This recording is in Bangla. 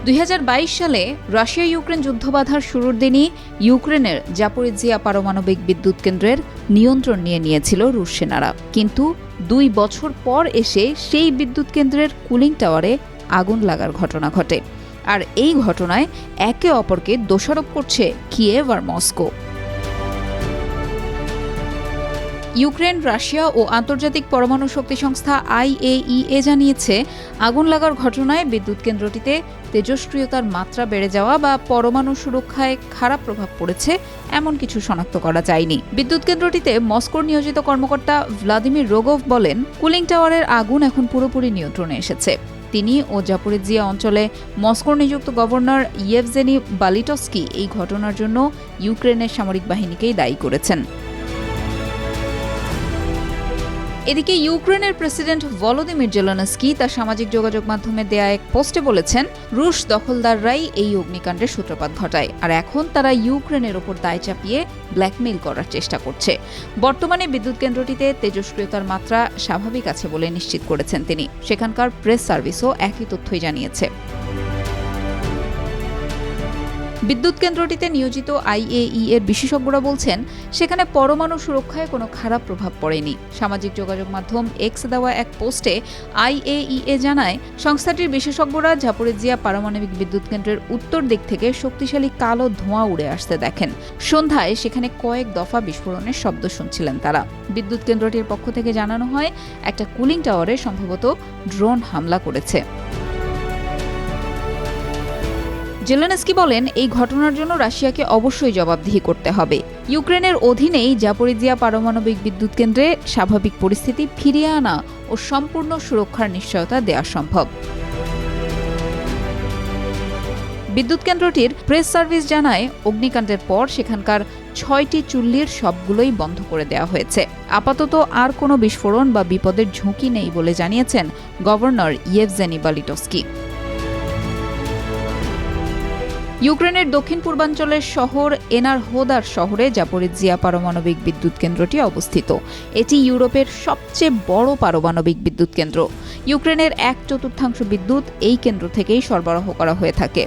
2022 সালে রাশিয়া ইউক্রেন যুদ্ধ বাঁধার শুরুর দিনই ইউক্রেনের জাপোরিজিয়া পারমাণবিক বিদ্যুৎ কেন্দ্রের নিয়ন্ত্রণ নিয়েছিল রুশ সেনারা। কিন্তু 2 বছর পর এসে সেই বিদ্যুৎ কেন্দ্রের কুলিং টাওয়ারে আগুন লাগার ঘটনা ঘটে। আর এই ঘটনায় একে অপরকে দোষারোপ করছে কিয়েভ আর মস্কো। ইউক্রেন, রাশিয়া ও আন্তর্জাতিক পরমাণু শক্তি সংস্থা IAEA জানিয়েছে, আগুন লাগার ঘটনায় বিদ্যুৎ কেন্দ্রটিতে তেজস্ক্রিয়তার মাত্রা বেড়ে যাওয়া বা পরমাণু সুরক্ষায় খারাপ প্রভাব পড়েছে এমন কিছু শনাক্ত করা যায়নি। বিদ্যুৎ কেন্দ্রটিতে মস্কোর নিয়োজিত কর্মকর্তা ভ্লাদিমির রোগভ বলেন, কুলিং টাওয়ারের আগুন এখন পুরোপুরি নিয়ন্ত্রণে এসেছে। তিনি ও জাপোরিজিয়া অঞ্চলে মস্কোর নিযুক্ত গভর্নর ইয়েভজেনি বালিটস্কি এই ঘটনার জন্য ইউক্রেনের সামরিক বাহিনীকেই দায়ী করেছেন। এদিকে ইউক্রেনের প্রেসিডেন্ট ভলোদিমির জেলেনস্কি তার সামাজিক যোগাযোগ মাধ্যমে দেয়া এক পোস্টে বলেছেন, রুশ দখলদাররাই এই অগ্নিকাণ্ডের সূত্রপাত ঘটায়, আর এখন তারা ইউক্রেনের ওপর দায় চাপিয়ে ব্ল্যাকমেইল করার চেষ্টা করছে। বর্তমানে বিদ্যুৎ কেন্দ্রটিতে তেজস্ক্রিয়তার মাত্রা স্বাভাবিক আছে বলে নিশ্চিত করেছেন তিনি। সেখানকার প্রেস সার্ভিসও একই তথ্যই জানিয়েছে। বিদ্যুৎ কেন্দ্রটিতে নিয়োজিত IAEA-এর বিশেষজ্ঞরা বলছেন, সেখানে পরমাণু সুরক্ষায় কোনো খারাপ প্রভাব পড়েনি। সামাজিক যোগাযোগ মাধ্যম এক্স দেওয়া এক পোস্টে IAEA জানায়, সংস্থাটির বিশেষজ্ঞরা জাপোরিজিয়া পারমাণবিক বিদ্যুৎ কেন্দ্রের উত্তর দিক থেকে শক্তিশালী কালো ধোঁয়া উড়ে আসতে দেখেন। সন্ধ্যায় সেখানে কয়েক দফা বিস্ফোরণের শব্দ শুনছিলেন তারা। বিদ্যুৎ কেন্দ্রটির পক্ষ থেকে জানানো হয়, একটা কুলিং টাওয়ারে সম্ভবত ড্রোন হামলা করেছে। জেলেনস্কি বলেন, এই ঘটনার জন্য রাশিয়াকে অবশ্যই জবাবদিহি করতে হবে। ইউক্রেনের অধীনেই জাপোরিজিয়া পারমাণবিক বিদ্যুৎ কেন্দ্রে স্বাভাবিক পরিস্থিতি ফিরিয়ে আনা ও সম্পূর্ণ সুরক্ষার নিশ্চয়তা দেওয়া সম্ভব। বিদ্যুৎ কেন্দ্রটির প্রেস সার্ভিস জানায়, অগ্নিকাণ্ডের পর সেখানকার 6টি চুল্লির সবগুলোই বন্ধ করে দেওয়া হয়েছে। আপাতত আর কোনো বিস্ফোরণ বা বিপদের ঝুঁকি নেই বলে জানিয়েছেন গভর্নর ইয়েভজেনি বালিটস্কি। ইউক্রেনের দক্ষিণ পূর্বাঞ্চলের শহর এনারহোদার শহরে জাপোরিজিয়া পারমাণবিক বিদ্যুৎ কেন্দ্রটি অবস্থিত। এটি ইউরোপের সবচেয়ে বড় পারমাণবিক বিদ্যুৎ কেন্দ্র। ইউক্রেনের 1/4 বিদ্যুৎ এই কেন্দ্র থেকেই সরবরাহ করা হয়ে থাকে।